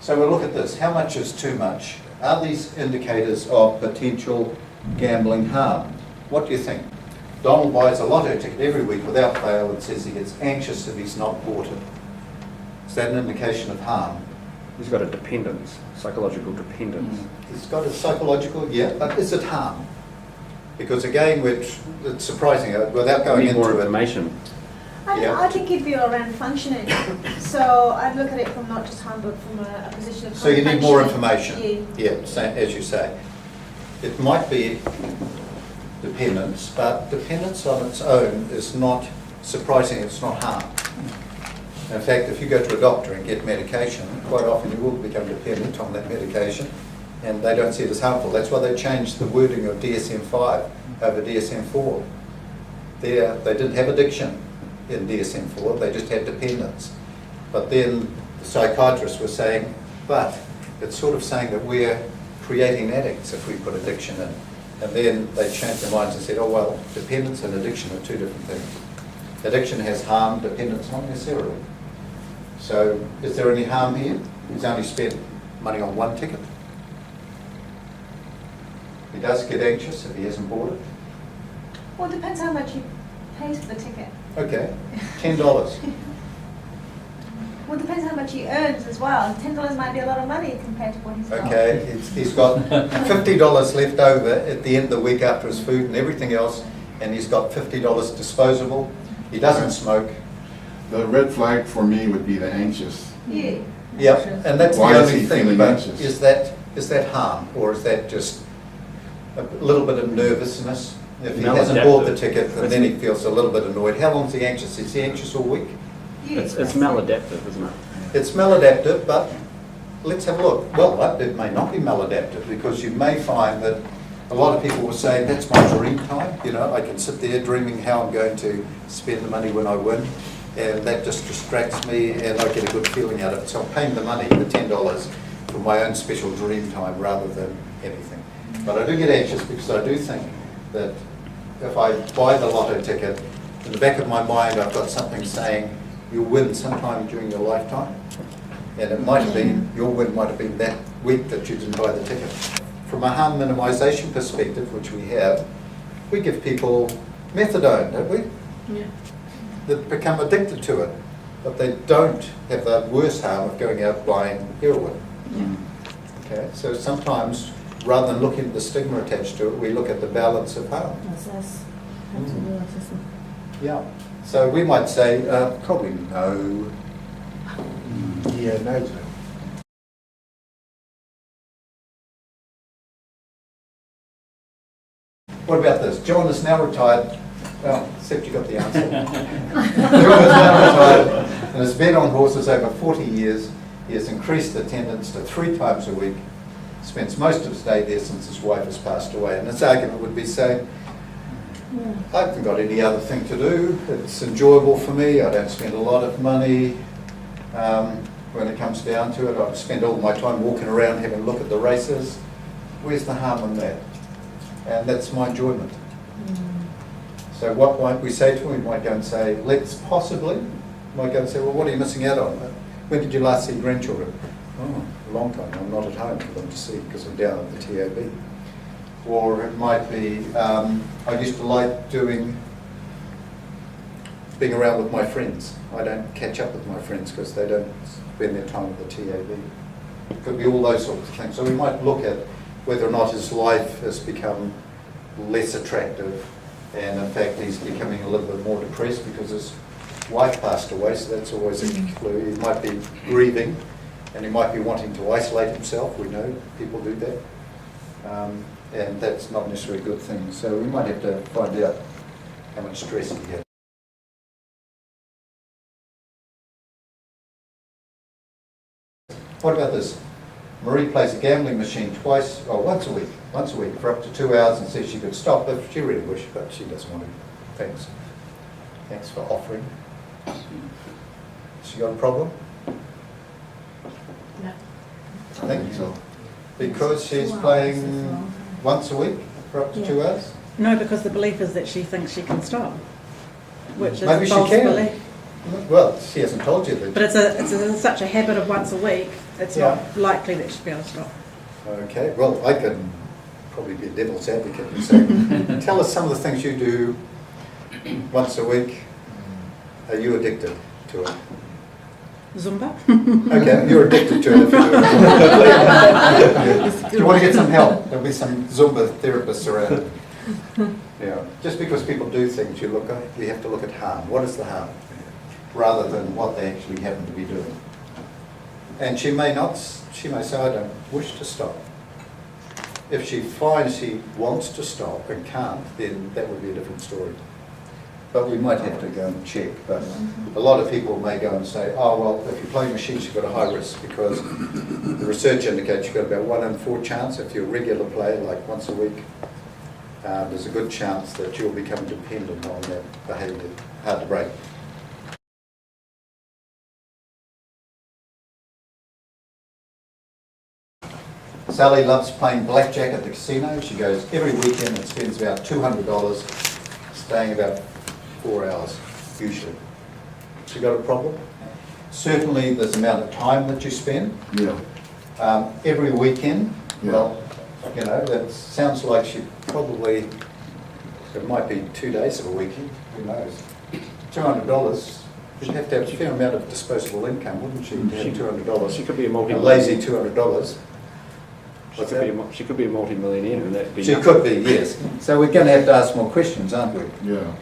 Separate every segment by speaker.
Speaker 1: So we'll look at this. How much is too much? Are these indicators of potential gambling harm? What do you think? Donald buys a lotto ticket every week without fail and says he gets anxious if he's not bought it. Is that an indication of harm?
Speaker 2: He's got a dependence, psychological dependence.
Speaker 1: He's got a psychological, yeah, but is it harm? Because again, it's surprising, without going
Speaker 2: Need
Speaker 1: into
Speaker 2: more
Speaker 1: it.
Speaker 2: information.
Speaker 3: I think it'd be around functioning. So I'd look at it from not just harm, but from a position of
Speaker 1: So you need more
Speaker 3: functioning.
Speaker 1: information. Yeah, as you say. It might be dependence, but dependence on its own is not surprising, it's not harm. In fact, if you go to a doctor and get medication, quite often you will become dependent on that medication, and they don't see it as harmful. That's why they changed the wording of DSM-5 over DSM-4. They didn't have addiction in DSM-4, they just had dependence. But then the psychiatrists were saying, but it's sort of saying that we're creating addicts if we put addiction in. And then they changed their minds and said, oh well, dependence and addiction are two different things. Addiction has harm, dependence not necessarily. So is there any harm here? He's only spent money on one ticket. He does get anxious if he hasn't bought it.
Speaker 3: Well, it depends how much he pays for the ticket.
Speaker 1: Okay, $10.
Speaker 3: Well, it depends how much he earns as well. $10 might be a lot of money compared to what he's got.
Speaker 1: Okay, he's got $50 left over at the end of the week after his food and everything else, and he's got $50 disposable. He doesn't smoke.
Speaker 4: The red flag for me would be the anxious.
Speaker 3: Yeah.
Speaker 1: Yeah, and that's
Speaker 4: Why
Speaker 1: the
Speaker 4: is
Speaker 1: only
Speaker 4: he
Speaker 1: thing.
Speaker 4: feeling
Speaker 1: But
Speaker 4: anxious?
Speaker 1: is that harm, or is that just a little bit of nervousness? If he hasn't bought the ticket, and then he feels a little bit annoyed. How long is he anxious? Is he anxious all week?
Speaker 2: It's maladaptive, isn't it?
Speaker 1: It's maladaptive, but let's have a look. Well, it may not be maladaptive, because you may find that a lot of people will say, that's my dream time. You know, I can sit there dreaming how I'm going to spend the money when I win, and that just distracts me, and I get a good feeling out of it. So I'm paying the money, the $10, for my own special dream time rather than anything. But I do get anxious because I do think that if I buy the lotto ticket, in the back of my mind I've got something saying, you'll win sometime during your lifetime. And it might have been, your win might have been that week that you didn't buy the ticket. From a harm minimisation perspective, which we have, we give people methadone, don't we?
Speaker 3: Yeah.
Speaker 1: That become addicted to it, but they don't have the worst harm of going out buying heroin.
Speaker 3: Yeah.
Speaker 1: Okay, so sometimes, rather than looking at the stigma attached to it, we look at the balance of harm. Yeah. So we might say, probably no.
Speaker 4: Yeah, no.
Speaker 1: What about this? John is now retired. Well, except you got the answer. John is now retired and has bet on horses over 40 years. He has increased attendance to 3 times a week. Spends most of his day there since his wife has passed away. And his argument would be saying, I haven't got any other thing to do. It's enjoyable for me. I don't spend a lot of money. When it comes down to it, I spend all my time walking around having a look at the races. Where's the harm in that? And that's my enjoyment. So what might we say to him? We might go and say, let's possibly. We might go and say, well, what are you missing out on? When did you last see grandchildren? Oh, a long time. I'm not at home for them to see because I'm down at the TAB. Or it might be, I used to like being around with my friends. I don't catch up with my friends because they don't spend their time at the TAB. It could be all those sorts of things. So we might look at whether or not his life has become less attractive, and in fact he's becoming a little bit more depressed because his wife passed away, so that's always a clue. He might be grieving, and he might be wanting to isolate himself. We know people do that. And that's not necessarily a good thing. So we might have to find out how much stress he has. What about this? Marie plays a gambling machine once a week for up to 2 hours and says she could stop if she really wished, but she doesn't want to. Thanks. Thanks for offering. She got a problem?
Speaker 3: No.
Speaker 1: Thank you. Because she's playing once a week for up to 2 hours?
Speaker 5: No, because the belief is that she thinks she can stop, which is
Speaker 1: Maybe
Speaker 5: a
Speaker 1: she
Speaker 5: false
Speaker 1: can.
Speaker 5: belief.
Speaker 1: Well, she hasn't told you that.
Speaker 5: But it's such a habit of once a week, it's
Speaker 1: Yeah.
Speaker 5: not likely that she'll be able to stop.
Speaker 1: Okay, well, I can probably be a devil's advocate and say, tell us some of the things you do once a week. Are you addicted to it?
Speaker 5: Zumba?
Speaker 1: Okay, you're addicted to it if you do it. Do you want to get some help? There'll be some Zumba therapists around. Yeah, just because people do things, we have to look at harm. What is the harm? Rather than what they actually happen to be doing. And she may say, I don't wish to stop. If she finds she wants to stop and can't, then that would be a different story. But we might have to go and check. But a lot of people may go and say, oh, well, if you play machines, you've got a high risk because the research indicates you've got about 1 in 4 chance, if you're a regular player, like once a week, there's a good chance that you'll become dependent on that behaviour. Hard to break. Sally loves playing blackjack at the casino. She goes every weekend and spends about $200, staying about 4 hours, usually. She got a problem? Certainly there's the amount of time that you spend.
Speaker 4: Yeah.
Speaker 1: Every weekend,
Speaker 4: Yeah.
Speaker 1: well, you know, that sounds like she probably, it might be 2 days of a weekend, who knows? $200, she'd have to have a fair amount of disposable income, wouldn't she, to have $200?
Speaker 2: She could be a
Speaker 1: A
Speaker 2: multi-millionaire.
Speaker 1: lazy $200.
Speaker 2: She could be a multi-millionaire, and that'd be
Speaker 1: She
Speaker 2: nothing.
Speaker 1: could be, yes. So we're going to have to ask more questions, aren't we?
Speaker 4: Yeah.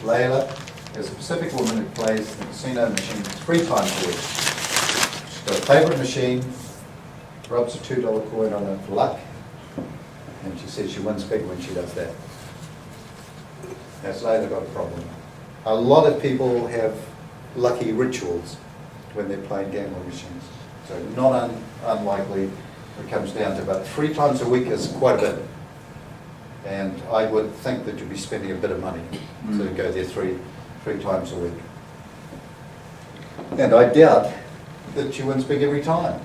Speaker 1: Layla is a Pacific woman who plays the casino machine 3 times a week. She's got a favourite machine, rubs a $2 coin on it for luck, and she says she wins big when she does that. Has Layla got a problem? A lot of people have lucky rituals when they're playing gambling machines. So not unlikely, it comes down to about 3 times a week is quite a bit. And I would think that you'd be spending a bit of money to go there three times a week. And I doubt that she wins big every time.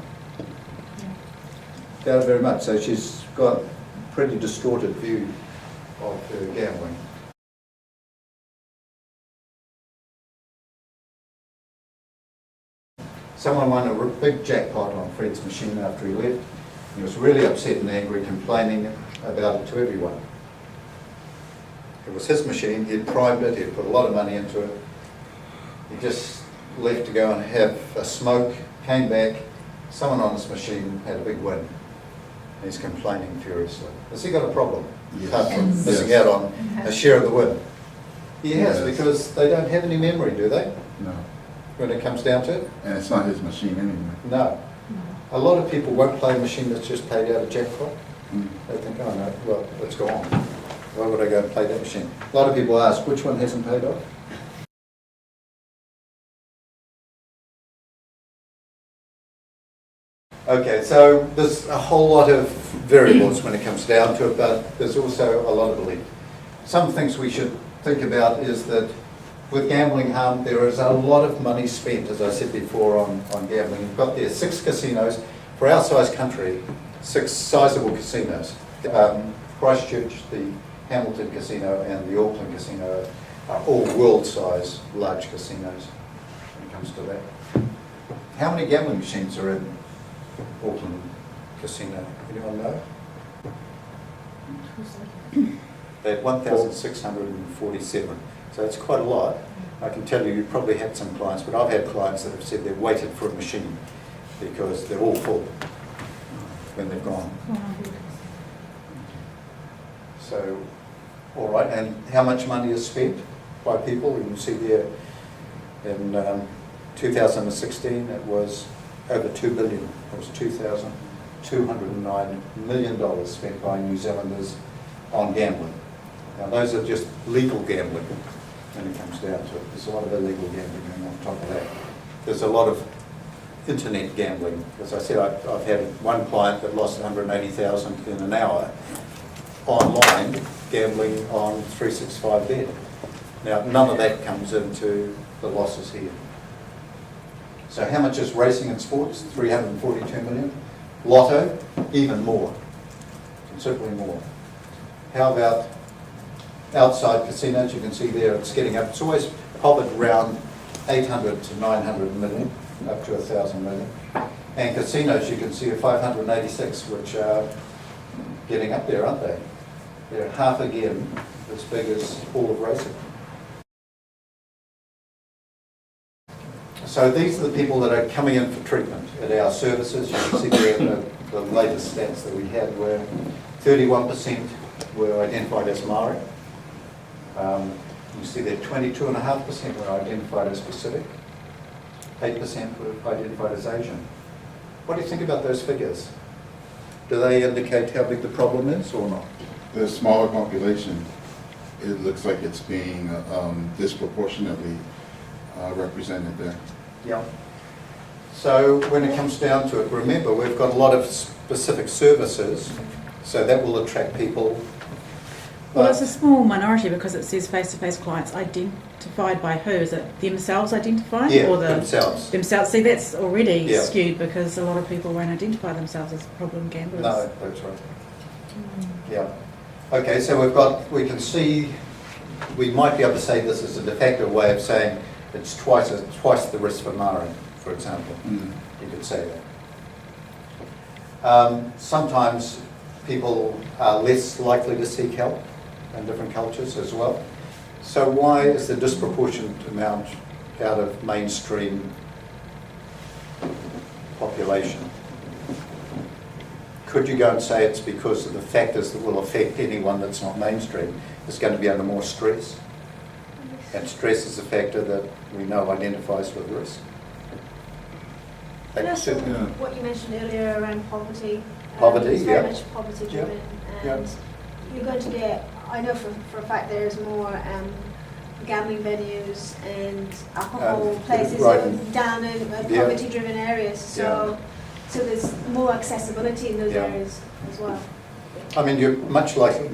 Speaker 1: Doubt it very much. So she's got a pretty distorted view of her gambling. Someone won a big jackpot on Fred's machine after he left. He was really upset and angry, complaining about it to everyone. It was his machine, he'd primed it, he'd put a lot of money into it. He just left to go and have a smoke, came back, someone on his machine had a big win. He's complaining furiously. Has he got a problem?
Speaker 4: Yes.
Speaker 1: Apart from
Speaker 4: Yes.
Speaker 1: missing out on a share of the win. He has,
Speaker 4: Yes.
Speaker 1: because they don't have any memory, do they?
Speaker 4: No.
Speaker 1: When it comes down to it?
Speaker 4: And it's not his machine anyway.
Speaker 1: No. A lot of people won't play a machine that's just paid out a jackpot.
Speaker 4: Mm.
Speaker 1: They think, oh no, well, it's gone. Why would I go and play that machine? A lot of people ask, which one hasn't paid off? Okay, so there's a whole lot of variables when it comes down to it, but there's also a lot of belief. Some things we should think about is that with gambling harm, there is a lot of money spent, as I said before, on gambling. You've got there 6 casinos. For our size country, 6 sizable casinos. Christchurch, the Hamilton Casino and the Auckland Casino are all world-size large casinos when it comes to that. How many gambling machines are in Auckland Casino? Anyone know? They have 1,647. So it's quite a lot. I can tell you, you probably had some clients, but I've had clients that have said they've waited for a machine because they're all full when they've gone. So, all right, and how much money is spent by people? You can see there in 2016 it was over $2 billion. It was $2,209 million spent by New Zealanders on gambling. Now those are just legal gambling when it comes down to it. There's a lot of illegal gambling going on top of that. There's a lot of internet gambling. As I said, I've had one client that lost $180,000 in an hour online gambling on 365Bet. Now, none of that comes into the losses here. So how much is racing and sports? 342 million. Lotto, even more, considerably more. How about outside casinos? You can see there it's getting up. It's always hovered around 800 to 900 million, up to 1,000 million. And casinos, you can see are 586, which are getting up there, aren't they? They're half again as big as all of racing. So these are the people that are coming in for treatment at our services. You can see there the latest stats that we had were 31% were identified as Maori. You see there 22.5% were identified as Pacific. 8% were identified as Asian. What do you think about those figures? Do they indicate how big the problem is or not?
Speaker 4: The smaller population, it looks like it's being disproportionately represented there.
Speaker 1: Yeah. So when it comes down to it, remember we've got a lot of specific services, so that will attract people.
Speaker 5: Well, it's a small minority because it says face-to-face clients identified by who? Is it themselves identifying?
Speaker 1: Yeah,
Speaker 5: or
Speaker 1: themselves.
Speaker 5: Themselves. See, that's already
Speaker 1: Yeah.
Speaker 5: skewed because a lot of people won't identify themselves as problem gamblers.
Speaker 1: No, that's right. Yeah. Okay, so we can see, we might be able to say this is a de facto way of saying it's twice the risk for Maori, for example. You could say that. Sometimes people are less likely to seek help in different cultures as well. So why is the disproportionate amount out of mainstream population? Could you go and say it's because of the factors that will affect anyone that's not mainstream is going to be under more stress? And stress is a factor that we know identifies with risk.
Speaker 3: And also
Speaker 4: Yeah.
Speaker 3: what you mentioned earlier around poverty.
Speaker 1: Poverty,
Speaker 3: it's very
Speaker 1: yeah.
Speaker 3: much poverty driven,
Speaker 1: Yeah.
Speaker 3: and you're going to get. I know for a fact there's more gambling venues and alcohol places
Speaker 1: right.
Speaker 3: down in
Speaker 1: Yeah.
Speaker 3: poverty driven areas. So there's more accessibility in those
Speaker 1: Yeah.
Speaker 3: areas as well.
Speaker 1: I mean, you're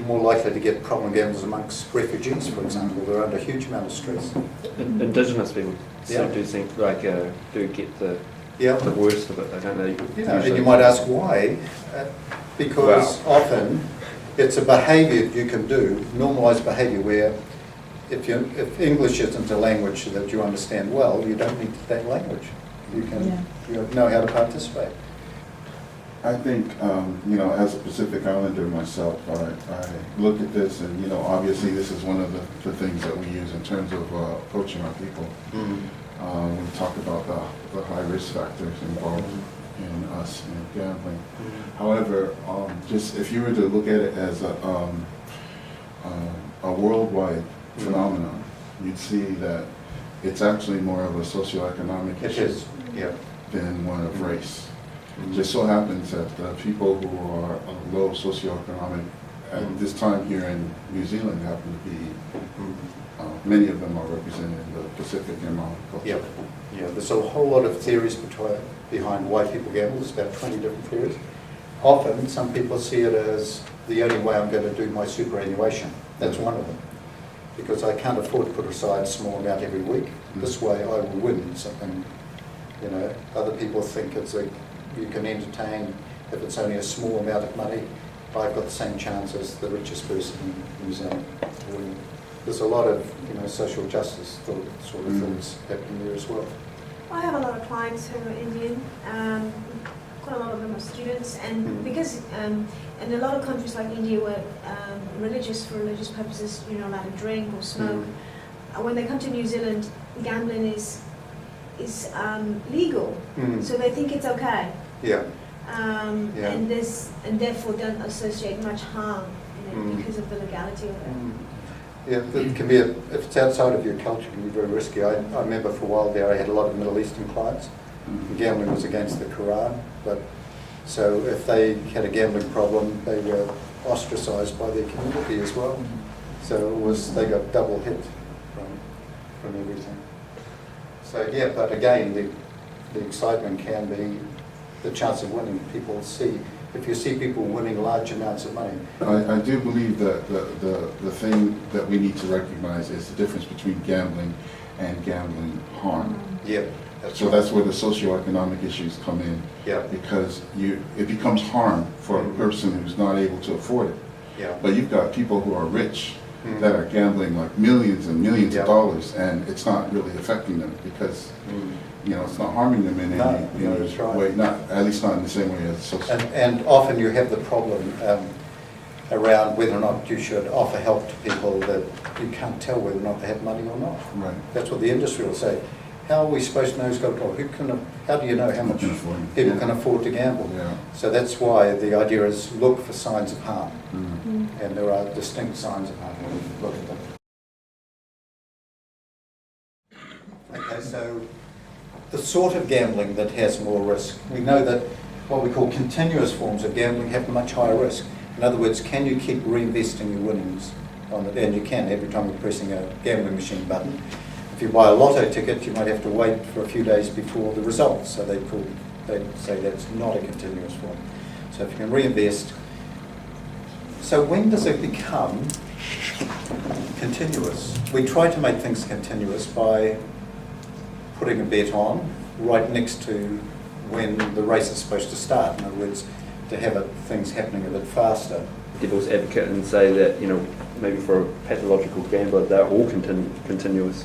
Speaker 1: more likely to get problem gamblers amongst refugees, for example. They're under a huge amount of stress.
Speaker 2: Indigenous people
Speaker 1: Yeah.
Speaker 2: do think do get the
Speaker 1: Yeah.
Speaker 2: worst of it. They don't know.
Speaker 1: You know, and you might ask why, because often it's a behaviour you can do, normalised behaviour, where if English isn't a language that you understand well, you don't need that language. You can you know how to participate.
Speaker 4: I think, as a Pacific Islander myself, I look at this and, obviously this is one of the things that we use in terms of approaching our people. We talk about the high risk factors involved in us gambling. However, just if you were to look at it as a worldwide phenomenon, you'd see that it's actually more of a socioeconomic
Speaker 1: It
Speaker 4: issue
Speaker 1: is, yeah.
Speaker 4: than one of race. Just so happens that people who are low socioeconomic at this time here in New Zealand happen to be, many of them are represented in the Pacific and Maori culture.
Speaker 1: Yeah, there's a whole lot of theories behind why people gamble. There's about 20 different theories. Often, some people see it as the only way I'm going to do my superannuation. That's one of them. Because I can't afford to put aside a small amount every week. This way I will win something. Other people think you can entertain if it's only a small amount of money. I've got the same chance as the richest person in New Zealand. There's a lot of social justice sort of things happening there as well.
Speaker 3: I have a lot of clients who are Indian. Quite a lot of them are students, and because in a lot of countries like India, where for religious purposes, you're not allowed to drink or smoke. When they come to New Zealand, gambling is legal, so they think it's okay.
Speaker 1: Yeah.
Speaker 3: And therefore don't associate much harm because of the legality of it.
Speaker 1: Yeah, it can be if it's outside of your culture, it can be very risky. I remember for a while there I had a lot of Middle Eastern clients. Gambling was against the Quran, so if they had a gambling problem, they were ostracised by their community as well. So they got double hit from everything. So but again, the excitement can be the chance of winning. If you see people winning large amounts of money.
Speaker 4: I do believe that the thing that we need to recognize is the difference between gambling and gambling harm.
Speaker 1: Yeah.
Speaker 4: That's where the socioeconomic issues come in.
Speaker 1: Yeah.
Speaker 4: Because it becomes harm for a person who's not able to afford it.
Speaker 1: Yeah.
Speaker 4: But you've got people who are rich
Speaker 1: Mm.
Speaker 4: that are gambling like millions and millions
Speaker 1: Yeah.
Speaker 4: of dollars, and it's not really affecting them because, you know, it's not harming them in
Speaker 1: No,
Speaker 4: any
Speaker 1: no, that's right.
Speaker 4: way, not, at least not in the same way as social.
Speaker 1: And often you have the problem around whether or not you should offer help to people that you can't tell whether or not they have money or not.
Speaker 4: Right.
Speaker 1: That's what the industry will say. How are we supposed to know who's got a problem? How do you know how much
Speaker 4: Can afford it.
Speaker 1: people
Speaker 4: Yeah.
Speaker 1: can afford to gamble?
Speaker 4: Yeah.
Speaker 1: So that's why the idea is look for signs of harm.
Speaker 4: Mm.
Speaker 1: And there are distinct signs of harm when you look at them. Okay, so the sort of gambling that has more risk, we know that what we call continuous forms of gambling have much higher risk. In other words, can you keep reinvesting your winnings on it? And you can every time you're pressing a gambling machine button. If you buy a lotto ticket, you might have to wait for a few days before the results. So they'd say that's not a continuous form. So if you can reinvest. So when does it become continuous? We try to make things continuous by putting a bet on right next to when the race is supposed to start. In other words, to have things happening a bit faster.
Speaker 2: Devil's advocate and say that, you know, maybe for a pathological gambler, they're all continuous.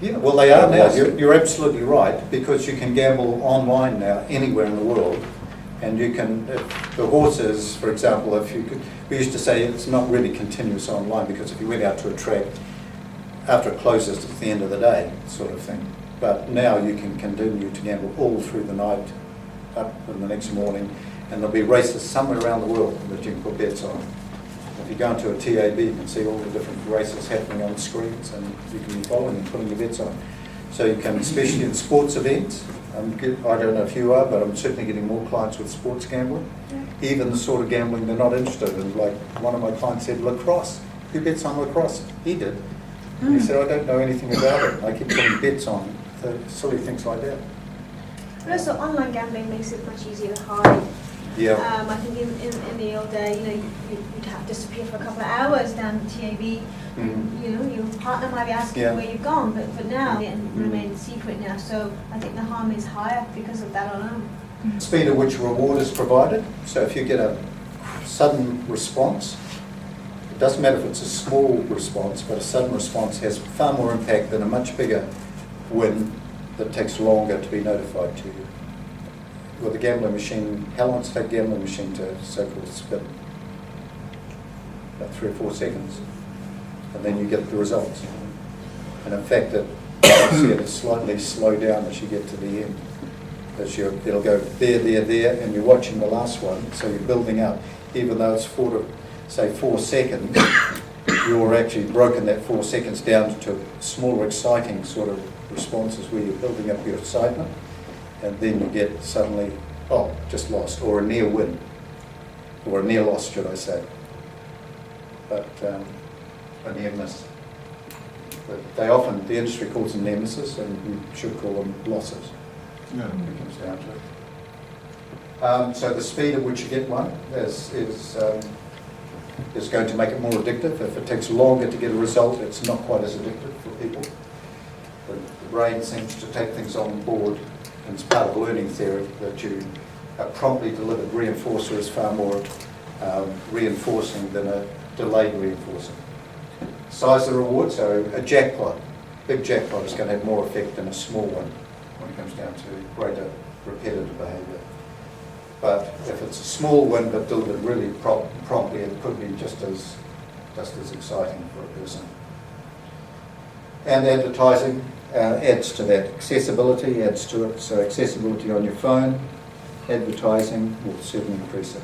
Speaker 1: Yeah, well they are now. You're absolutely right, because you can gamble online now anywhere in the world. And you can, if the horses, for example, if you could, we used to say it's not really continuous online because if you went out to a track, after it closes, it's the end of the day, sort of thing. But now you can continue to gamble all through the night, up in the next morning, and there'll be races somewhere around the world that you can put bets on. If you go into a TAB, you can see all the different races happening on screens, and you can be following and putting your bets on. So you can, especially in sports events, I don't know if you are, but I'm certainly getting more clients with sports gambling. Even the sort of gambling they're not interested in. Like one of my clients said, lacrosse. Who bets on lacrosse? He did. And he said, I don't know anything about it. I keep putting bets on silly things like that.
Speaker 3: But also online gambling makes it much easier to hide.
Speaker 1: Yeah.
Speaker 3: I think in the old day, you know, you'd have to disappear for a couple of hours down the TAB.
Speaker 1: Mm.
Speaker 3: You know, your partner might be asking
Speaker 1: Yeah.
Speaker 3: where you've gone, but now it remains secret now. So I think the harm is higher because of that alone.
Speaker 1: Speed at which reward is provided. So if you get a sudden response, it doesn't matter if it's a small response, but a sudden response has far more impact than a much bigger win that takes longer to be notified to you. With a gambling machine, how long does it take a gambling machine to so-called spin? About 3 or 4 seconds. And then you get the results. And in fact, it'll slightly slow down as you get to the end. Because it'll go there, and you're watching the last one, so you're building up. Even though it's 4 seconds, you're actually broken that 4 seconds down to smaller, exciting sort of responses where you're building up your excitement. And then you get suddenly, oh, just lost, or a near win, or a near loss, should I say. But a near miss. But they often, the industry calls them near misses, and you should call them losses.
Speaker 4: Yeah.
Speaker 1: It comes down to it. So the speed at which you get one is going to make it more addictive. If it takes longer to get a result, it's not quite as addictive for people. The brain seems to take things on board. And it's part of learning theory that you a promptly delivered reinforcer is far more reinforcing than a delayed reinforcer. Size of the reward, so a jackpot, big jackpot is going to have more effect than a small one when it comes down to greater repetitive behaviour. But if it's a small win but delivered really promptly, it could be just as exciting for a person. And advertising adds to that. Accessibility adds to it. So accessibility on your phone, advertising will certainly increase it.